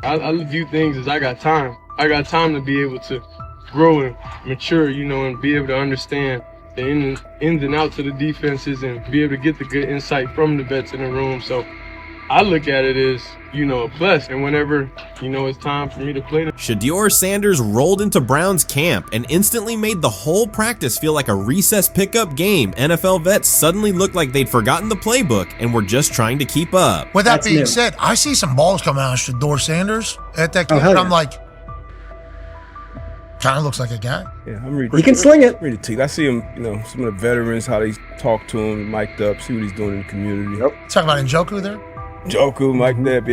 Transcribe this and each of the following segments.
I view things as I got time. I got time to be able to grow and mature, and be able to understand the ins and outs of the defenses and be able to get the good insight from the vets in the room. So I look at it as, a plus. And whenever, it's time for me to play. Shedeur Sanders rolled into Browns camp and instantly made the whole practice feel like a recess pickup game. NFL vets suddenly looked like they'd forgotten the playbook and were just trying to keep up. With that being said, I see some balls coming out of Shedeur Sanders at that camp, and I'm like, kind of looks like a guy. Yeah, I'm reading. He can sling it. Read the team. I see him, some of the veterans, how they talk to him, mic'd up, see what he's doing in the community. Yep. Talking about Njoku there? Njoku, Mike Nebb.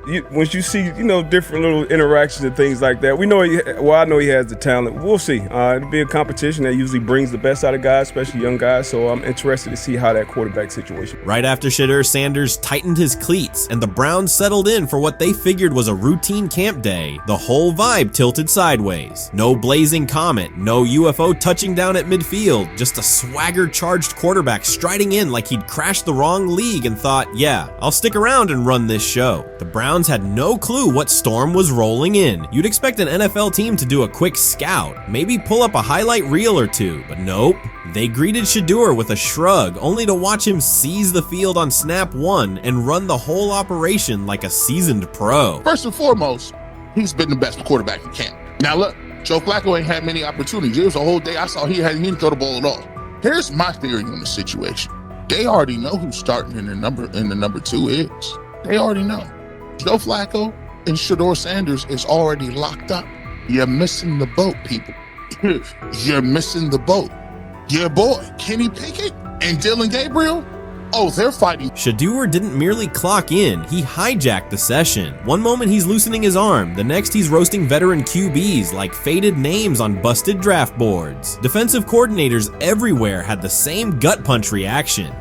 Yeah, once you see, different little interactions and things like that, I know he has the talent. We'll see. It'll be a competition that usually brings the best out of guys, especially young guys. So I'm interested to see how that quarterback situation. Right after Shedeur Sanders tightened his cleats and the Browns settled in for what they figured was a routine camp day, the whole vibe tilted sideways. No blazing comet, no UFO touching down at midfield, just a swagger-charged quarterback striding in like he'd crashed the wrong league and thought, yeah, I'll stick around and run this show. The Browns had no clue what storm was rolling in. You'd expect an NFL team to do a quick scout, maybe pull up a highlight reel or two, but nope. They greeted Shedeur with a shrug, only to watch him seize the field on snap one and run the whole operation like a seasoned pro. First and foremost, he's been the best quarterback in camp. Now look, Joe Flacco ain't had many opportunities. There was a whole day I saw he didn't throw the ball at all. Here's my theory on the situation. They already know who's starting in the number 2 is. They already know. Joe Flacco and Shedeur Sanders is already locked up. You're missing the boat, people. You're missing the boat. Your boy, Kenny Pickett and Dylan Gabriel, they're fighting. Shedeur didn't merely clock in, he hijacked the session. One moment he's loosening his arm, the next he's roasting veteran QBs like faded names on busted draft boards. Defensive coordinators everywhere had the same gut punch reaction.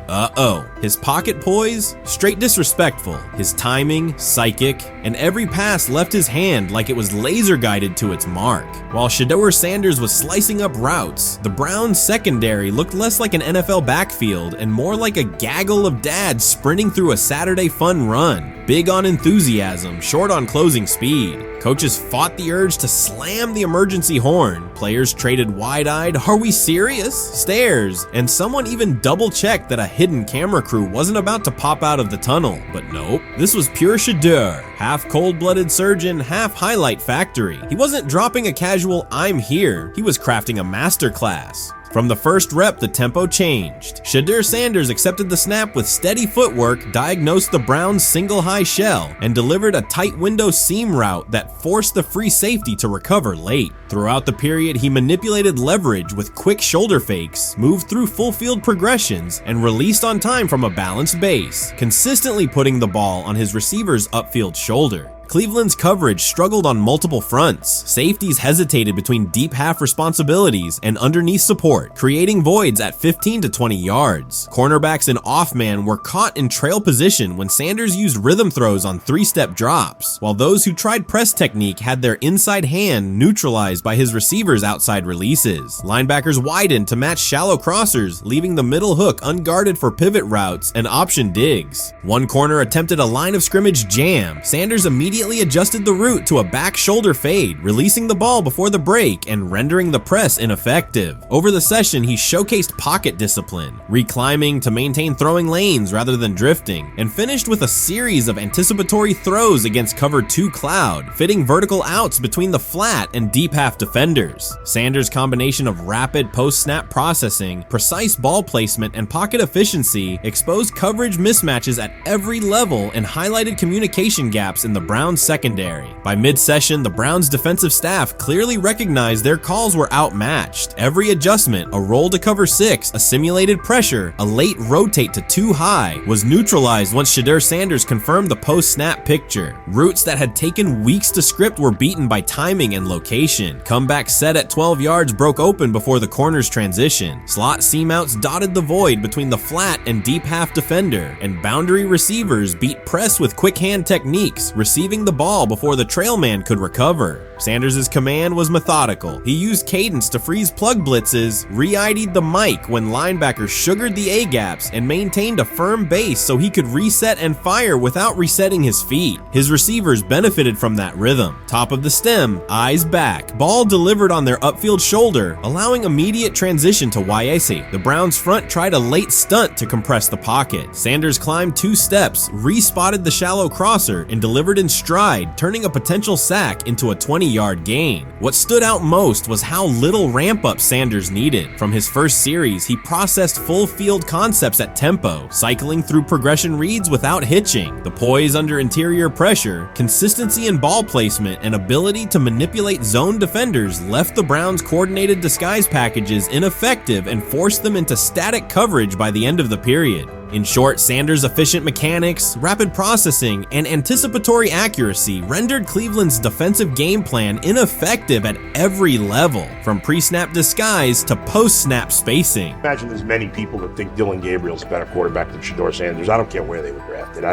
His pocket poise? Straight disrespectful. His timing? Psychic. And every pass left his hand like it was laser guided to its mark. While Shedeur Sanders was slicing up routes, the Browns secondary looked less like an NFL backfield and more like a gaggle of dads sprinting through a Saturday fun run. Big on enthusiasm, short on closing speed. Coaches fought the urge to slam the emergency horn. Players traded wide-eyed, "Are we serious?" stares, and someone even double-checked that a hidden camera crew wasn't about to pop out of the tunnel. But nope, this was pure Shedeur. Half cold-blooded surgeon, half highlight factory. He wasn't dropping a casual "I'm here," he was crafting a masterclass. From the first rep, the tempo changed. Shedeur Sanders accepted the snap with steady footwork, diagnosed the Browns' single high shell, and delivered a tight window seam route that forced the free safety to recover late. Throughout the period, he manipulated leverage with quick shoulder fakes, moved through full field progressions, and released on time from a balanced base, consistently putting the ball on his receiver's upfield shoulder. Cleveland's coverage struggled on multiple fronts. Safeties hesitated between deep half responsibilities and underneath support, creating voids at 15 to 20 yards. Cornerbacks and off-man were caught in trail position when Sanders used rhythm throws on 3-step drops, while those who tried press technique had their inside hand neutralized by his receivers' outside releases. Linebackers widened to match shallow crossers, leaving the middle hook unguarded for pivot routes and option digs. One corner attempted a line of scrimmage jam. Sanders immediately adjusted the route to a back shoulder fade, releasing the ball before the break and rendering the press ineffective. Over the session, he showcased pocket discipline, reclimbing to maintain throwing lanes rather than drifting, and finished with a series of anticipatory throws against cover 2 cloud, fitting vertical outs between the flat and deep half defenders. Sanders' combination of rapid post-snap processing, precise ball placement, and pocket efficiency exposed coverage mismatches at every level and highlighted communication gaps in the Browns secondary. By mid-session, the Browns defensive staff clearly recognized their calls were outmatched. Every adjustment, a roll to cover 6, a simulated pressure, a late rotate to 2 high, was neutralized once Shedeur Sanders confirmed the post-snap picture. Routes that had taken weeks to script were beaten by timing and location. Comeback set at 12 yards broke open before the corner's transition. Slot seam-outs dotted the void between the flat and deep half defender, and boundary receivers beat press with quick hand techniques, receiving distributing the ball before the trail man could recover. Sanders' command was methodical. He used cadence to freeze plug blitzes, re-ID'd the mic when linebackers sugared the A-gaps, and maintained a firm base so he could reset and fire without resetting his feet. His receivers benefited from that rhythm. Top of the stem, eyes back. Ball delivered on their upfield shoulder, allowing immediate transition to YAC. The Browns front tried a late stunt to compress the pocket. Sanders climbed 2 steps, re-spotted the shallow crosser, and delivered in stride, turning a potential sack into a 20-yard gain. What stood out most was how little ramp-up Sanders needed. From his first series, he processed full field concepts at tempo, cycling through progression reads without hitching. The poise under interior pressure, consistency in ball placement, and ability to manipulate zone defenders left the Browns' coordinated disguise packages ineffective and forced them into static coverage by the end of the period. In short, Sanders' efficient mechanics, rapid processing, and anticipatory accuracy rendered Cleveland's defensive game plan ineffective at every level, from pre-snap disguise to post-snap spacing. Imagine there's many people that think Dylan Gabriel's a better quarterback than Shedeur Sanders. I don't care where they were drafted.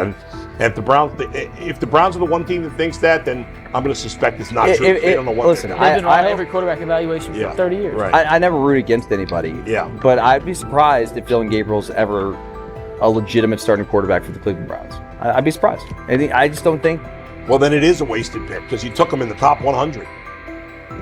If the Browns are the one team that thinks that, then I'm going to suspect it's not true. They don't know what listen, they're they've been on every quarterback evaluation for 30 years. Right. I never root against anybody. Yeah. But I'd be surprised if Dylan Gabriel's ever a legitimate starting quarterback for the Cleveland Browns. I'd be surprised. I just don't think. Well, then it is a wasted pick because you took him in the top 100.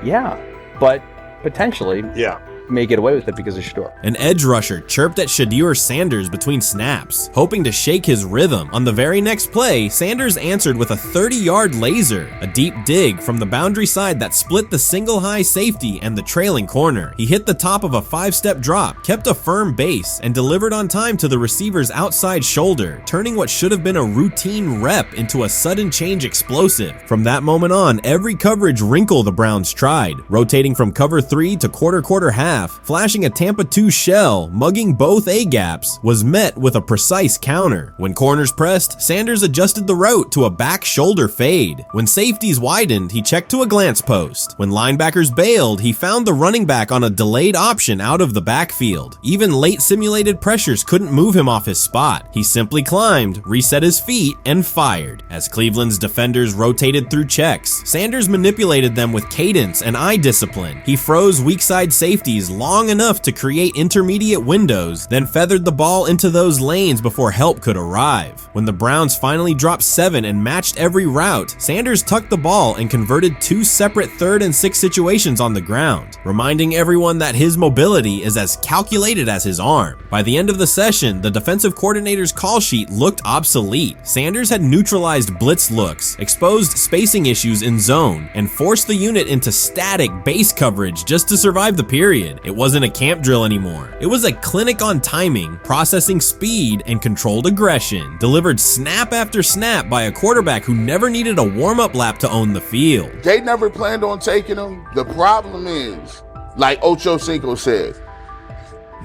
Yeah, but potentially. Yeah. May get away with it because of Shedeur. An edge rusher chirped at Shedeur Sanders between snaps, hoping to shake his rhythm. On the very next play, Sanders answered with a 30-yard laser, a deep dig from the boundary side that split the single high safety and the trailing corner. He hit the top of a 5-step drop, kept a firm base, and delivered on time to the receiver's outside shoulder, turning what should have been a routine rep into a sudden change explosive. From that moment on, every coverage wrinkle the Browns tried, rotating from cover 3 to quarter half, flashing a Tampa 2 shell, mugging both A-gaps, was met with a precise counter. When corners pressed, Sanders adjusted the route to a back shoulder fade. When safeties widened, he checked to a glance post. When linebackers bailed, he found the running back on a delayed option out of the backfield. Even late simulated pressures couldn't move him off his spot. He simply climbed, reset his feet, and fired. As Cleveland's defenders rotated through checks, Sanders manipulated them with cadence and eye discipline. He froze weak side safeties long enough to create intermediate windows, then feathered the ball into those lanes before help could arrive. When the Browns finally dropped 7 and matched every route, Sanders tucked the ball and converted 2 separate 3rd and 6 situations on the ground, reminding everyone that his mobility is as calculated as his arm. By the end of the session, the defensive coordinator's call sheet looked obsolete. Sanders had neutralized blitz looks, exposed spacing issues in zone, and forced the unit into static base coverage just to survive the period. It wasn't a camp drill anymore. It was a clinic on timing, processing speed, and controlled aggression, delivered snap after snap by a quarterback who never needed a warm-up lap to own the field. They never planned on taking him. The problem is, like Ocho Cinco said,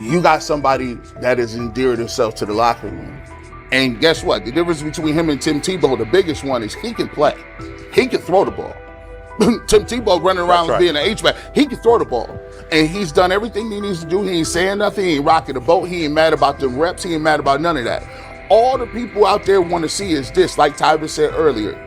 you got somebody that has endeared himself to the locker room. And guess what? The difference between him and Tim Tebow, the biggest one, is he can play. He can throw the ball. Tim Tebow running around being an H-back. He can throw the ball. And he's done everything he needs to do. He ain't saying nothing. He ain't rocking the boat. He ain't mad about the reps. He ain't mad about none of that. All the people out there want to see is this, like Tyler said earlier.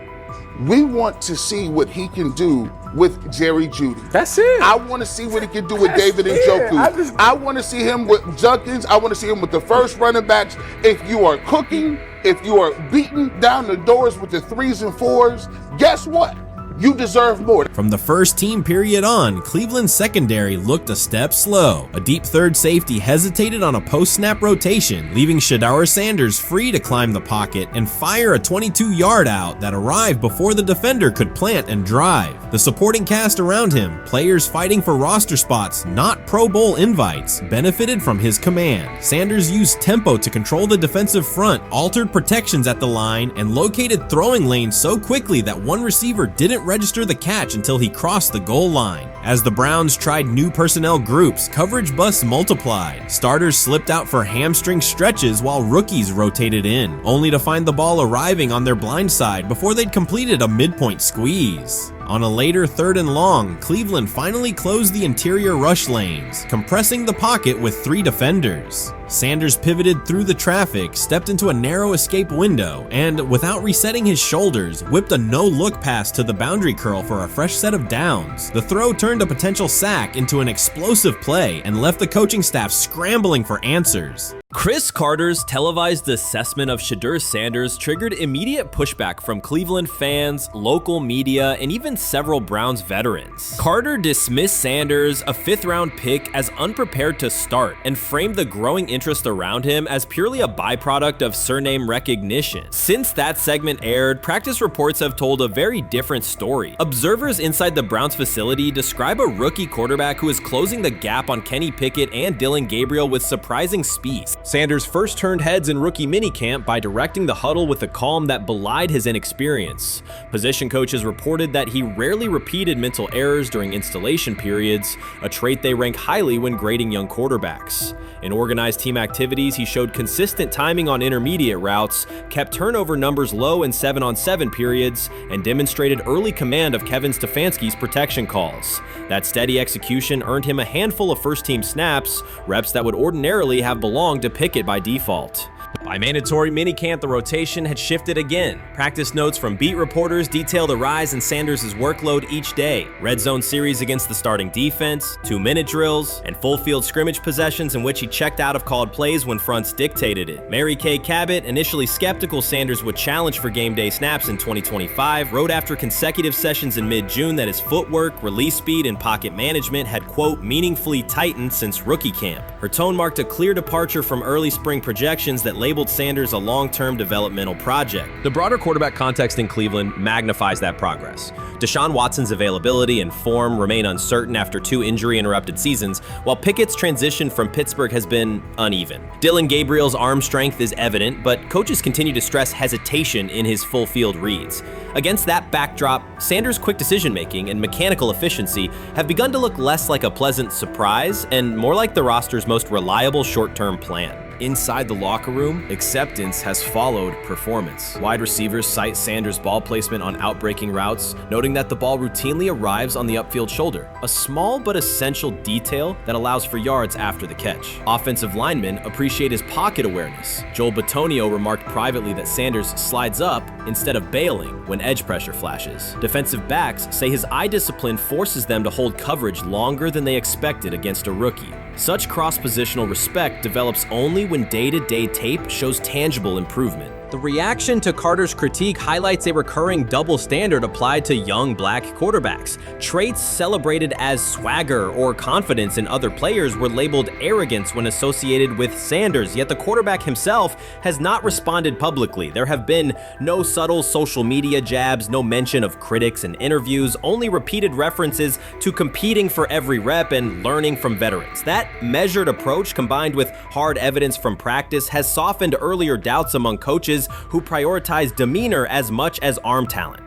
We want to see what he can do with Jerry Jeudy. That's it. I want to see what he can do with David Njoku. I want to see him with Junkins. I want to see him with the first running backs. If you are cooking, if you are beating down the doors with the 3s and 4s, guess what? You deserve more. From the first team period on, Cleveland's secondary looked a step slow. A deep third safety hesitated on a post-snap rotation, leaving Shedeur Sanders free to climb the pocket and fire a 22-yard out that arrived before the defender could plant and drive. The supporting cast around him, players fighting for roster spots, not Pro Bowl invites, benefited from his command. Sanders used tempo to control the defensive front, altered protections at the line, and located throwing lanes so quickly that one receiver didn't register the catch until he crossed the goal line. As the Browns tried new personnel groups, coverage busts multiplied. Starters slipped out for hamstring stretches while rookies rotated in, only to find the ball arriving on their blind side before they'd completed a midpoint squeeze. On a later 3rd and long, Cleveland finally closed the interior rush lanes, compressing the pocket with 3 defenders. Sanders pivoted through the traffic, stepped into a narrow escape window, and without resetting his shoulders, whipped a no-look pass to the boundary curl for a fresh set of downs. The throw turned a potential sack into an explosive play and left the coaching staff scrambling for answers. Chris Carter's televised assessment of Shedeur Sanders triggered immediate pushback from Cleveland fans, local media, and even several Browns veterans. Carter dismissed Sanders, a 5th-round pick, as unprepared to start and framed the growing interest around him as purely a byproduct of surname recognition. Since that segment aired, practice reports have told a very different story. Observers inside the Browns facility describe a rookie quarterback who is closing the gap on Kenny Pickett and Dillon Gabriel with surprising speed. Sanders first turned heads in rookie minicamp by directing the huddle with a calm that belied his inexperience. Position coaches reported that he rarely repeated mental errors during installation periods, a trait they rank highly when grading young quarterbacks. In organized team activities, he showed consistent timing on intermediate routes, kept turnover numbers low in 7-on-7 periods, and demonstrated early command of Kevin Stefanski's protection calls. That steady execution earned him a handful of first-team snaps, reps that would ordinarily have belonged to Pickett by default. By mandatory minicamp, the rotation had shifted again. Practice notes from beat reporters detail the rise in Sanders' workload each day. Red zone series against the starting defense, 2-minute drills, and full field scrimmage possessions in which he checked out of called plays when fronts dictated it. Mary Kay Cabot, initially skeptical Sanders would challenge for game day snaps in 2025, wrote after consecutive sessions in mid-June that his footwork, release speed, and pocket management had, quote, meaningfully tightened since rookie camp. Her tone marked a clear departure from early spring projections that labeled Sanders a long-term developmental project. The broader quarterback context in Cleveland magnifies that progress. Deshaun Watson's availability and form remain uncertain after 2 injury-interrupted seasons, while Pickett's transition from Pittsburgh has been uneven. Dillon Gabriel's arm strength is evident, but coaches continue to stress hesitation in his full-field reads. Against that backdrop, Sanders' quick decision-making and mechanical efficiency have begun to look less like a pleasant surprise and more like the roster's most reliable short-term plan. Inside the locker room, acceptance has followed performance. Wide receivers cite Sanders' ball placement on outbreaking routes, noting that the ball routinely arrives on the upfield shoulder, a small but essential detail that allows for yards after the catch. Offensive linemen appreciate his pocket awareness. Joel Bitonio remarked privately that Sanders slides up instead of bailing when edge pressure flashes. Defensive backs say his eye discipline forces them to hold coverage longer than they expected against a rookie. Such cross-positional respect develops only when day-to-day tape shows tangible improvement. The reaction to Carter's critique highlights a recurring double standard applied to young black quarterbacks. Traits celebrated as swagger or confidence in other players were labeled arrogance when associated with Sanders, yet the quarterback himself has not responded publicly. There have been no subtle social media jabs, no mention of critics and interviews, only repeated references to competing for every rep and learning from veterans. That measured approach, combined with hard evidence from practice, has softened earlier doubts among coaches who prioritize demeanor as much as arm talent.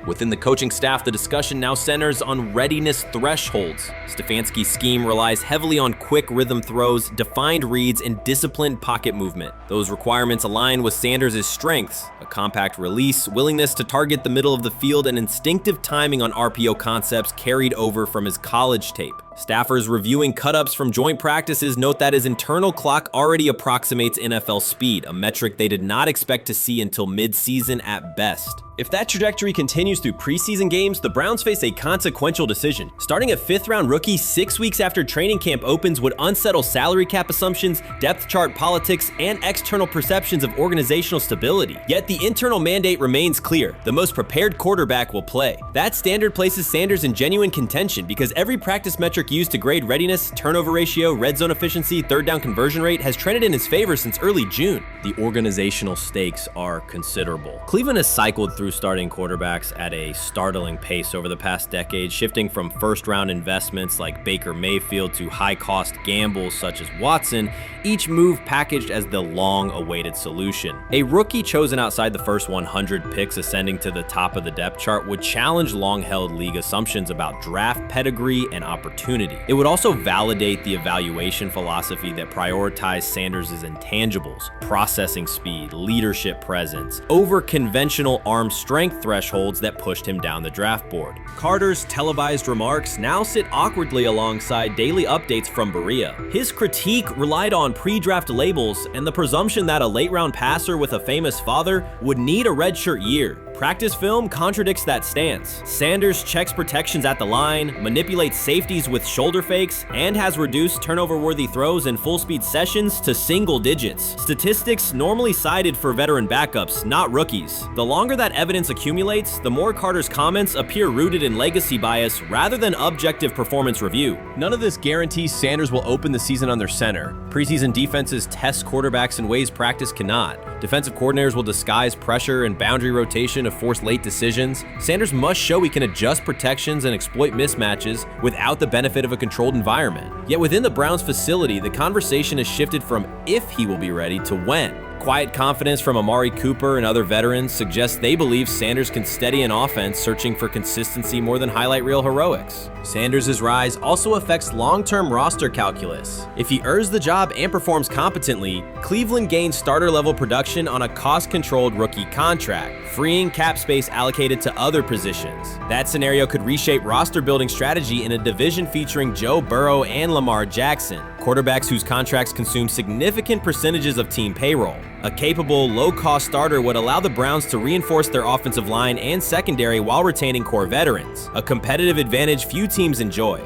Within the coaching staff, the discussion now centers on readiness thresholds. Stefanski's scheme relies heavily on quick rhythm throws, defined reads, and disciplined pocket movement. Those requirements align with Sanders' strengths: a compact release, willingness to target the middle of the field, and instinctive timing on RPO concepts carried over from his college tape. Staffers reviewing cut-ups from joint practices note that his internal clock already approximates NFL speed, a metric they did not expect to see until mid-season at best. If that trajectory continues through preseason games, the Browns face a consequential decision. Starting a 5th-round rookie 6 weeks after training camp opens would unsettle salary cap assumptions, depth chart politics, and external perceptions of organizational stability. Yet the internal mandate remains clear: the most prepared quarterback will play. That standard places Sanders in genuine contention because every practice metric used to grade readiness, turnover ratio, red zone efficiency, third down conversion rate has trended in his favor since early June. The organizational stakes are considerable. Cleveland has cycled through starting quarterbacks at a startling pace over the past decade, shifting from first-round investments like Baker Mayfield to high-cost gambles such as Watson, each move packaged as the long-awaited solution. A rookie chosen outside the first 100 picks ascending to the top of the depth chart would challenge long-held league assumptions about draft pedigree and opportunity. It would also validate the evaluation philosophy that prioritized Sanders' intangibles: process, processing speed, leadership presence, over conventional arm strength thresholds that pushed him down the draft board. Carter's televised remarks now sit awkwardly alongside daily updates from Berea. His critique relied on pre-draft labels and the presumption that a late-round passer with a famous father would need a redshirt year. Practice film contradicts that stance. Sanders checks protections at the line, manipulates safeties with shoulder fakes, and has reduced turnover-worthy throws in full-speed sessions to single digits. Statistics normally cited for veteran backups, not rookies. The longer that evidence accumulates, the more Carter's comments appear rooted in legacy bias rather than objective performance review. None of this guarantees Sanders will open the season under center. Preseason defenses test quarterbacks in ways practice cannot. Defensive coordinators will disguise pressure and boundary rotation to force late decisions. Sanders must show he can adjust protections and exploit mismatches without the benefit of a controlled environment. Yet within the Browns facility, the conversation has shifted from if he will be ready to when. Quiet confidence from Amari Cooper and other veterans suggests they believe Sanders can steady an offense searching for consistency more than highlight reel heroics. Sanders' rise also affects long-term roster calculus. If he earns the job and performs competently, Cleveland gains starter-level production on a cost-controlled rookie contract, freeing cap space allocated to other positions. That scenario could reshape roster-building strategy in a division featuring Joe Burrow and Lamar Jackson, quarterbacks whose contracts consume significant percentages of team payroll. A capable, low-cost starter would allow the Browns to reinforce their offensive line and secondary while retaining core veterans, a competitive advantage few teams enjoy.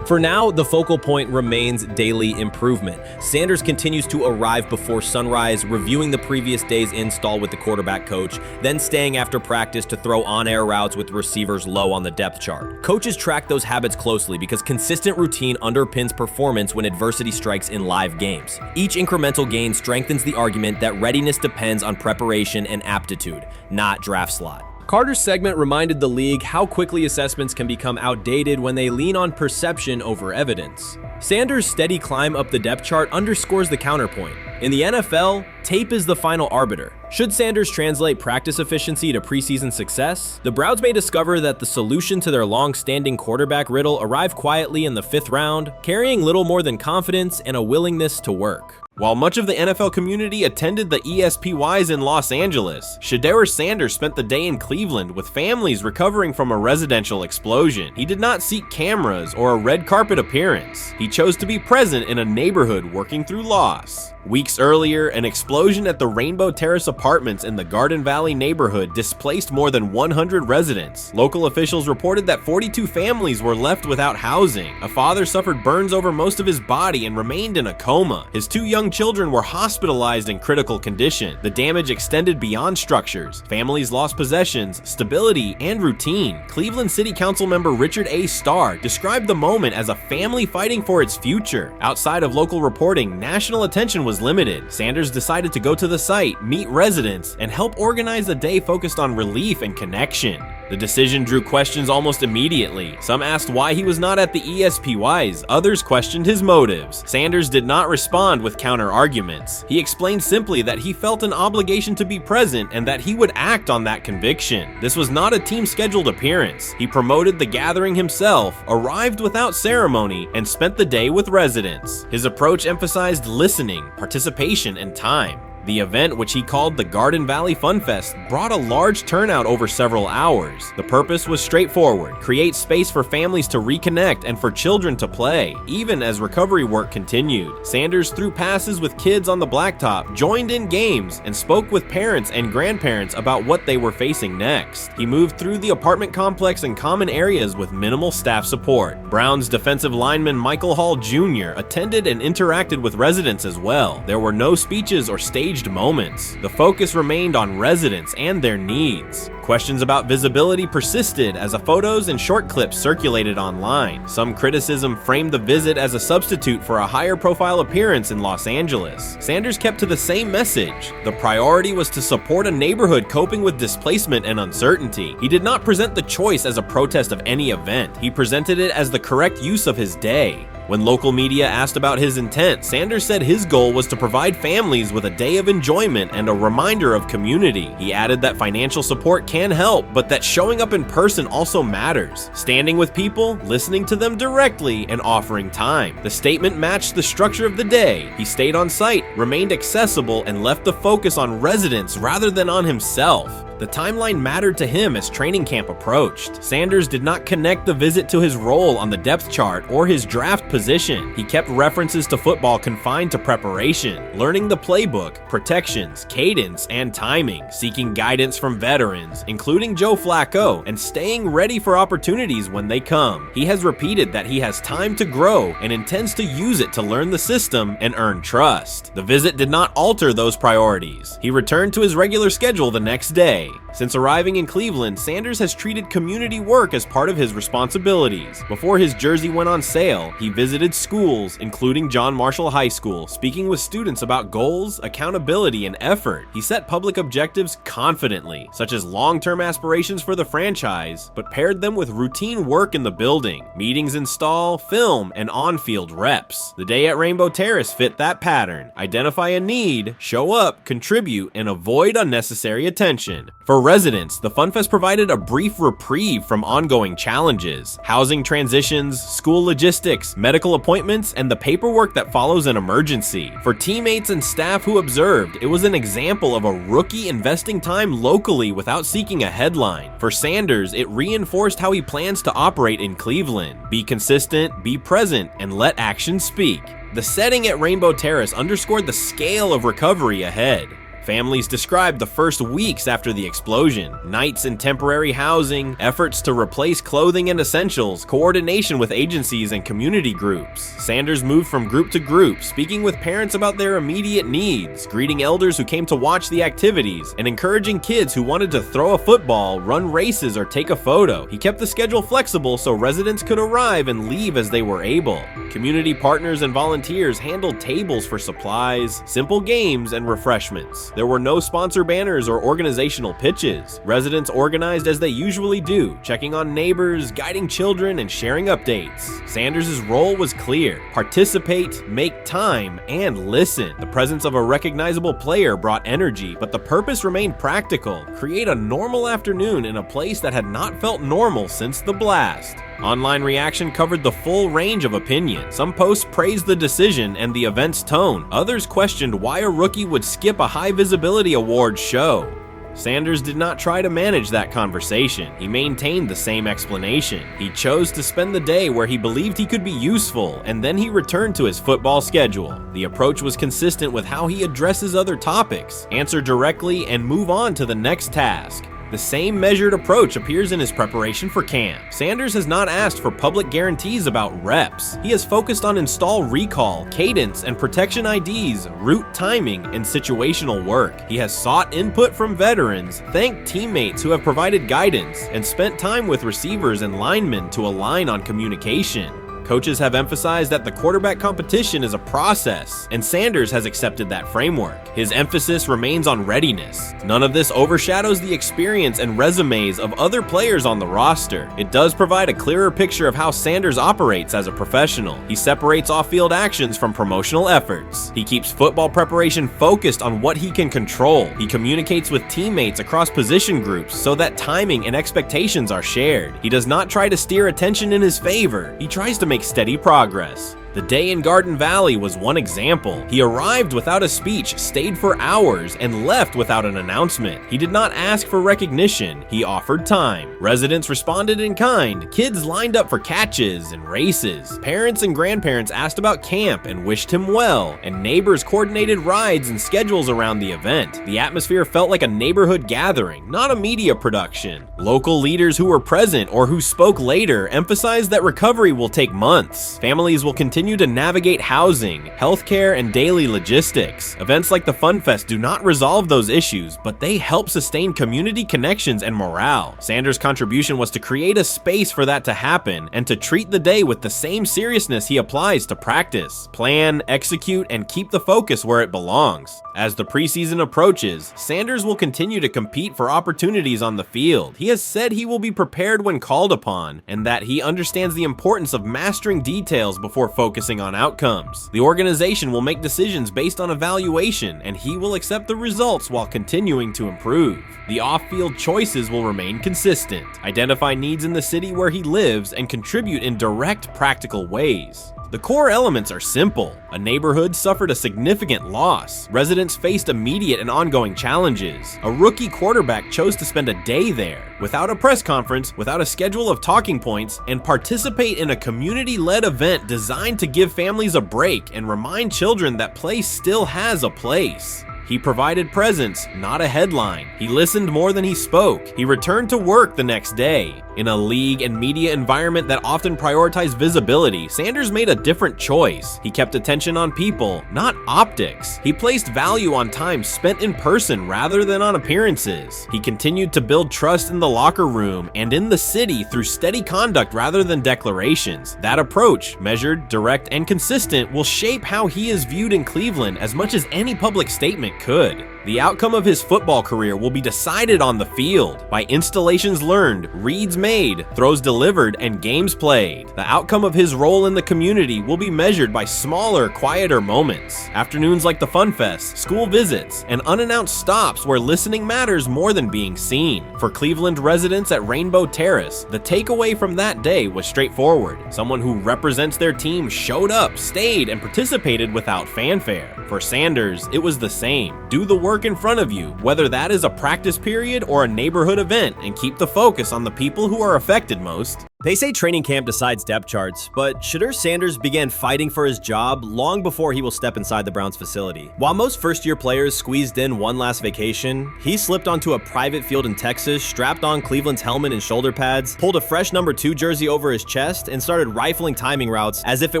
For now, the focal point remains daily improvement. Sanders continues to arrive before sunrise, reviewing the previous day's install with the quarterback coach, then staying after practice to throw on-air routes with receivers low on the depth chart. Coaches track those habits closely because consistent routine underpins performance when adversity strikes in live games. Each incremental gain strengthens the argument that readiness depends on preparation and aptitude, not draft slot. Carter's segment reminded the league how quickly assessments can become outdated when they lean on perception over evidence. Sanders' steady climb up the depth chart underscores the counterpoint. In the NFL, tape is the final arbiter. Should Sanders translate practice efficiency to preseason success, the Browns may discover that the solution to their long-standing quarterback riddle arrived quietly in the 5th round, carrying little more than confidence and a willingness to work. While much of the NFL community attended the ESPYs in Los Angeles, Shedeur Sanders spent the day in Cleveland with families recovering from a residential explosion. He did not seek cameras or a red carpet appearance. He chose to be present in a neighborhood working through loss. Weeks earlier, an explosion at the Rainbow Terrace Apartments in the Garden Valley neighborhood displaced more than 100 residents. Local officials reported that 42 families were left without housing. A father suffered burns over most of his body and remained in a coma. His 2 young children were hospitalized in critical condition. The damage extended beyond structures. Families lost possessions, stability, and routine. Cleveland City Council member Richard A. Starr described the moment as a family fighting for its future. Outside of local reporting, national attention was limited. Sanders decided to go to the site, meet residents, and help organize a day focused on relief and connection. The decision drew questions almost immediately. Some asked why he was not at the ESPYs, others questioned his motives. Sanders did not respond with counter-arguments. He explained simply that he felt an obligation to be present and that he would act on that conviction. This was not a team-scheduled appearance. He promoted the gathering himself, arrived without ceremony, and spent the day with residents. His approach emphasized listening, participation, and time. The event, which he called the Garden Valley Fun Fest, brought a large turnout over several hours. The purpose was straightforward: create space for families to reconnect and for children to play, even as recovery work continued. Sanders threw passes with kids on the blacktop, joined in games, and spoke with parents and grandparents about what they were facing next. He moved through the apartment complex and common areas with minimal staff support. Browns defensive lineman Michael Hall Jr. attended and interacted with residents as well. There were no speeches or staged moments. The focus remained on residents and their needs. Questions about visibility persisted as photos and short clips circulated online. Some criticism framed the visit as a substitute for a higher profile appearance in Los Angeles. Sanders kept to the same message. The priority was to support a neighborhood coping with displacement and uncertainty. He did not present the choice as a protest of any event. He presented it as the correct use of his day. When local media asked about his intent, Sanders said his goal was to provide families with a day of enjoyment and a reminder of community. He added that financial support can can help, but that showing up in person also matters. Standing with people, listening to them directly, and offering time. The statement matched the structure of the day. He stayed on site, remained accessible, and left the focus on residents rather than on himself. The timeline mattered to him as training camp approached. Sanders did not connect the visit to his role on the depth chart or his draft position. He kept references to football confined to preparation, learning the playbook, protections, cadence, and timing, seeking guidance from veterans, including Joe Flacco, and staying ready for opportunities when they come. He has repeated that he has time to grow and intends to use it to learn the system and earn trust. The visit did not alter those priorities. He returned to his regular schedule the next day. Since arriving in Cleveland, Sanders has treated community work as part of his responsibilities. Before his jersey went on sale, he visited schools, including John Marshall High School, speaking with students about goals, accountability, and effort. He set public objectives confidently, such as long-term aspirations for the franchise, but paired them with routine work in the building, meetings in stall, film, and on-field reps. The day at Rainbow Terrace fit that pattern. Identify a need, show up, contribute, and avoid unnecessary attention. For residents, the FunFest provided a brief reprieve from ongoing challenges: housing transitions, school logistics, medical appointments, and the paperwork that follows an emergency. For teammates and staff who observed, it was an example of a rookie investing time locally without seeking a headline. For Sanders, it reinforced how he plans to operate in Cleveland: be consistent, be present, and let action speak. The setting at Rainbow Terrace underscored the scale of recovery ahead. Families described the first weeks after the explosion: nights in temporary housing, efforts to replace clothing and essentials, coordination with agencies and community groups. Sanders moved from group to group, speaking with parents about their immediate needs, greeting elders who came to watch the activities, and encouraging kids who wanted to throw a football, run races, or take a photo. He kept the schedule flexible so residents could arrive and leave as they were able. Community partners and volunteers handled tables for supplies, simple games, and refreshments. There were no sponsor banners or organizational pitches. Residents organized as they usually do, checking on neighbors, guiding children, and sharing updates. Sanders' role was clear: participate, make time, and listen. The presence of a recognizable player brought energy, but the purpose remained practical: create a normal afternoon in a place that had not felt normal since the blast. Online reaction covered the full range of opinion. Some posts praised the decision and the event's tone. Others questioned why a rookie would skip a high-visibility awards show. Sanders did not try to manage that conversation. He maintained the same explanation. He chose to spend the day where he believed he could be useful, and then he returned to his football schedule. The approach was consistent with how he addresses other topics: answer directly and move on to the next task. The same measured approach appears in his preparation for camp. Sanders has not asked for public guarantees about reps. He has focused on install recall, cadence, and protection IDs, route timing, and situational work. He has sought input from veterans, thanked teammates who have provided guidance, and spent time with receivers and linemen to align on communication. Coaches have emphasized that the quarterback competition is a process, and Sanders has accepted that framework. His emphasis remains on readiness. None of this overshadows the experience and resumes of other players on the roster. It does provide a clearer picture of how Sanders operates as a professional. He separates off-field actions from promotional efforts. He keeps football preparation focused on what he can control. He communicates with teammates across position groups so that timing and expectations are shared. He does not try to steer attention in his favor. He tries to make steady progress. The day in Garden Valley was one example. He arrived without a speech, stayed for hours, and left without an announcement. He did not ask for recognition. He offered time. Residents responded in kind. Kids lined up for catches and races. Parents and grandparents asked about camp and wished him well, and neighbors coordinated rides and schedules around the event. The atmosphere felt like a neighborhood gathering, not a media production. Local leaders who were present or who spoke later emphasized that recovery will take months. Families will continue to navigate housing, healthcare, and daily logistics. Events like the FunFest do not resolve those issues, but they help sustain community connections and morale. Sanders' contribution was to create a space for that to happen and to treat the day with the same seriousness he applies to practice, plan, execute, and keep the focus where it belongs. As the preseason approaches, Sanders will continue to compete for opportunities on the field. He has said he will be prepared when called upon, and that he understands the importance of mastering details before focusing focusing on outcomes. The organization will make decisions based on evaluation, and he will accept the results while continuing to improve. The off-field choices will remain consistent, identify needs in the city where he lives, and contribute in direct, practical ways. The core elements are simple. A neighborhood suffered a significant loss. Residents faced immediate and ongoing challenges. A rookie quarterback chose to spend a day there, without a press conference, without a schedule of talking points, and participate in a community-led event designed to give families a break and remind children that play still has a place. He provided presence, not a headline. He listened more than he spoke. He returned to work the next day. In a league and media environment that often prioritize visibility, Sanders made a different choice. He kept attention on people, not optics. He placed value on time spent in person rather than on appearances. He continued to build trust in the locker room and in the city through steady conduct rather than declarations. That approach, measured, direct, and consistent, will shape how he is viewed in Cleveland as much as any public statement could. The outcome of his football career will be decided on the field by installations learned, reads made, throws delivered, and games played. The outcome of his role in the community will be measured by smaller, quieter moments. Afternoons like the Fun Fest, school visits, and unannounced stops where listening matters more than being seen. For Cleveland residents at Rainbow Terrace, the takeaway from that day was straightforward. Someone who represents their team showed up, stayed, and participated without fanfare. For Sanders, it was the same. Do the work in front of you, whether that is a practice period or a neighborhood event, and keep the focus on the people who are affected most. They say training camp decides depth charts, but Shedeur Sanders began fighting for his job long before he will step inside the Browns facility. While most first-year players squeezed in one last vacation, he slipped onto a private field in Texas, strapped on Cleveland's helmet and shoulder pads, pulled a fresh number 2 jersey over his chest, and started rifling timing routes as if it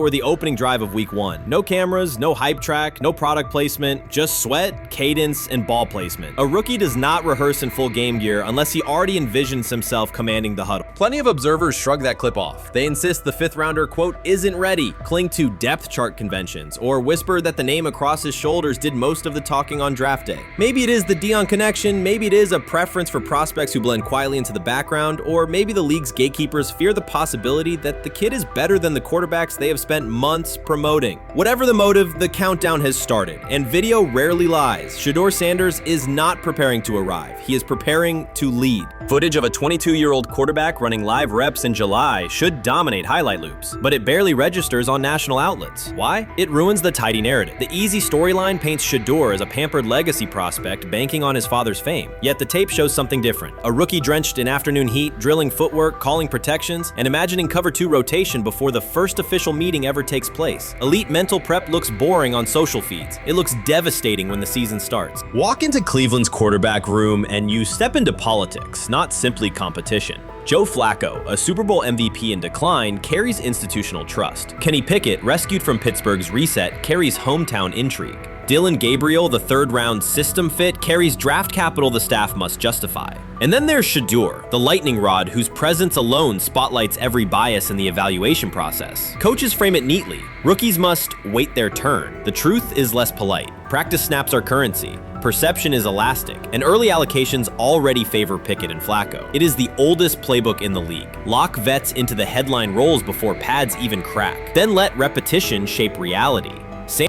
were the opening drive of week 1. No cameras, no hype track, no product placement, just sweat, cadence, and ball placement. A rookie does not rehearse in full game gear unless he already envisions himself commanding the huddle. Plenty of observers shrug that clip off. They insist the 5th rounder, quote, isn't ready, cling to depth chart conventions, or whisper that the name across his shoulders did most of the talking on draft day. Maybe it is the Dion connection, maybe it is a preference for prospects who blend quietly into the background, or maybe the league's gatekeepers fear the possibility that the kid is better than the quarterbacks they have spent months promoting. Whatever the motive, the countdown has started, and video rarely lies. Shedeur Sanders is not preparing to arrive. He is preparing to lead. Footage of a 22-year-old quarterback running live reps in July should dominate highlight loops, but it barely registers on national outlets. Why? It ruins the tidy narrative. The easy storyline paints Shedeur as a pampered legacy prospect banking on his father's fame. Yet the tape shows something different. A rookie drenched in afternoon heat, drilling footwork, calling protections, and imagining cover 2 rotation before the first official meeting ever takes place. Elite mental prep looks boring on social feeds. It looks devastating when the season starts. Walk into Cleveland's quarterback room and you step into politics, not simply competition. Joe Flacco, a Super Bowl MVP in decline, carries institutional trust. Kenny Pickett, rescued from Pittsburgh's reset, carries hometown intrigue. Dylan Gabriel, the 3rd-round system fit, carries draft capital the staff must justify. And then there's Shedeur, the lightning rod whose presence alone spotlights every bias in the evaluation process. Coaches frame it neatly. Rookies must wait their turn. The truth is less polite. Practice snaps are currency. Perception is elastic, and early allocations already favor Pickett and Flacco. It is the oldest playbook in the league. Lock vets into the headline roles before pads even crack. Then let repetition shape reality.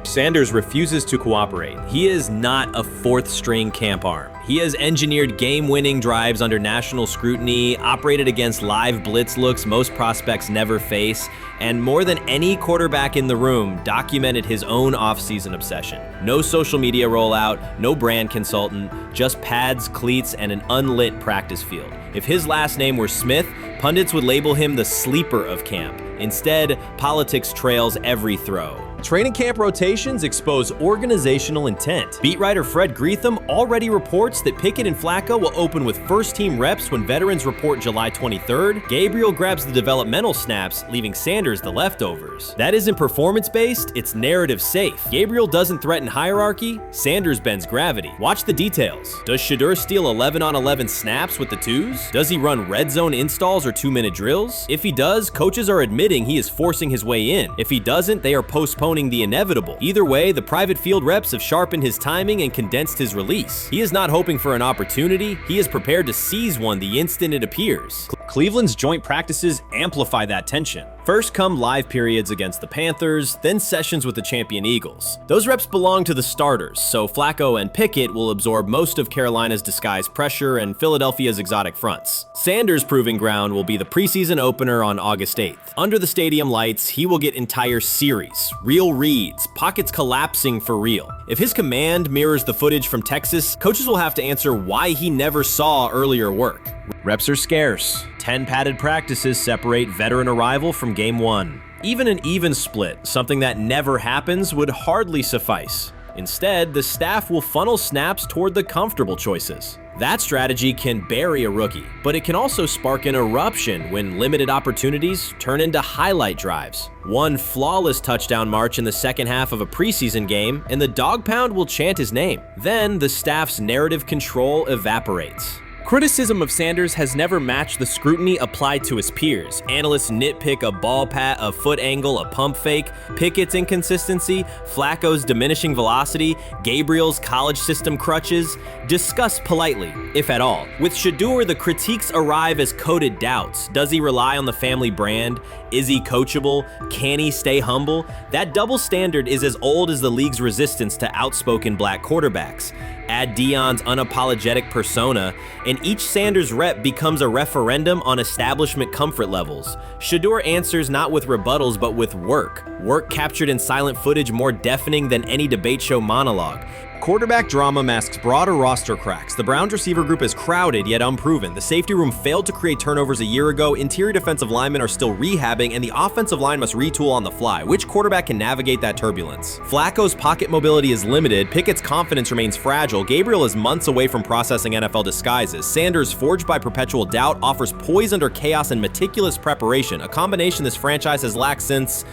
Sanders refuses to cooperate. He is not a 4th-string camp arm. He has engineered game-winning drives under national scrutiny, operated against live blitz looks most prospects never face, and more than any quarterback in the room, documented his own offseason obsession. No social media rollout, no brand consultant, just pads, cleats, and an unlit practice field. If his last name were Smith, pundits would label him the sleeper of camp. Instead, politics trails every throw. Training camp rotations expose organizational intent. Beat writer Fred Greetham already reports that Pickett and Flacco will open with first-team reps when veterans report July 23rd. Gabriel grabs the developmental snaps, leaving Sanders the leftovers. That isn't performance-based, it's narrative-safe. Gabriel doesn't threaten hierarchy, Sanders bends gravity. Watch the details. Does Shedeur steal 11-on-11 snaps with the 2s? Does he run red zone installs or 2-minute drills? If he does, coaches are admitting he is forcing his way in. If he doesn't, they are postponing the inevitable. Either way, the private field reps have sharpened his timing and condensed his release. He is not hoping for an opportunity, he is prepared to seize one the instant it appears. Cleveland's joint practices amplify that tension. First come live periods against the Panthers, then sessions with the champion Eagles. Those reps belong to the starters, so Flacco and Pickett will absorb most of Carolina's disguised pressure and Philadelphia's exotic fronts. Sanders' proving ground will be the preseason opener on August 8th. Under the stadium lights, he will get entire series, real reads, pockets collapsing for real. If his command mirrors the footage from Texas, coaches will have to answer why he never saw earlier work. Reps are scarce. 10 padded practices separate veteran arrival from game 1. Even an even split, something that never happens, would hardly suffice. Instead, the staff will funnel snaps toward the comfortable choices. That strategy can bury a rookie, but it can also spark an eruption when limited opportunities turn into highlight drives. One flawless touchdown march in the second half of a preseason game, and the dog pound will chant his name. Then the staff's narrative control evaporates. Criticism of Sanders has never matched the scrutiny applied to his peers. Analysts nitpick a ball pat, a foot angle, a pump fake, Pickett's inconsistency, Flacco's diminishing velocity, Gabriel's college system crutches. Discuss politely, if at all. With Shedeur, the critiques arrive as coded doubts. Does he rely on the family brand? Is he coachable? Can he stay humble? That double standard is as old as the league's resistance to outspoken black quarterbacks. Add Deion's unapologetic persona, and each Sanders rep becomes a referendum on establishment comfort levels. Shedeur answers not with rebuttals, but with work. Work captured in silent footage more deafening than any debate show monologue. Quarterback drama masks broader roster cracks. The Browns receiver group is crowded yet unproven. The safety room failed to create turnovers a year ago. Interior defensive linemen are still rehabbing, and the offensive line must retool on the fly. Which quarterback can navigate that turbulence? Flacco's pocket mobility is limited. Pickett's confidence remains fragile. Gabriel is months away from processing NFL disguises. Sanders, forged by perpetual doubt, offers poise under chaos and meticulous preparation, a combination this franchise has lacked since,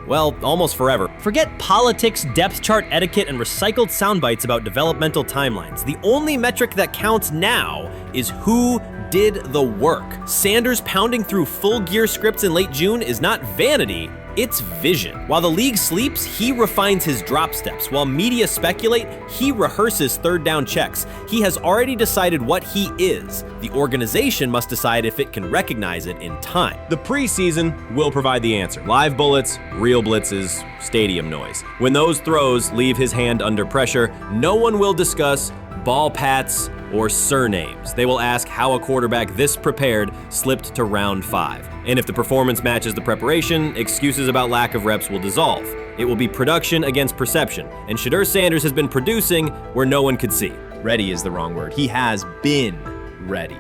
well, almost forever. Forget politics, depth chart etiquette, and recycled sound bites about developmental timelines. The only metric that counts now is who did the work. Sanders pounding through full gear scripts in late June is not vanity, it's vision. While the league sleeps, he refines his drop steps. While media speculate, he rehearses third down checks. He has already decided what he is. The organization must decide if it can recognize it in time. The preseason will provide the answer. Live bullets, real blitzes, stadium noise. When those throws leave his hand under pressure, no one will discuss ball pats or surnames. They will ask how a quarterback this prepared slipped to round 5. And if the performance matches the preparation, excuses about lack of reps will dissolve. It will be production against perception, and Shedeur Sanders has been producing where no one could see. Ready is the wrong word. He has been ready.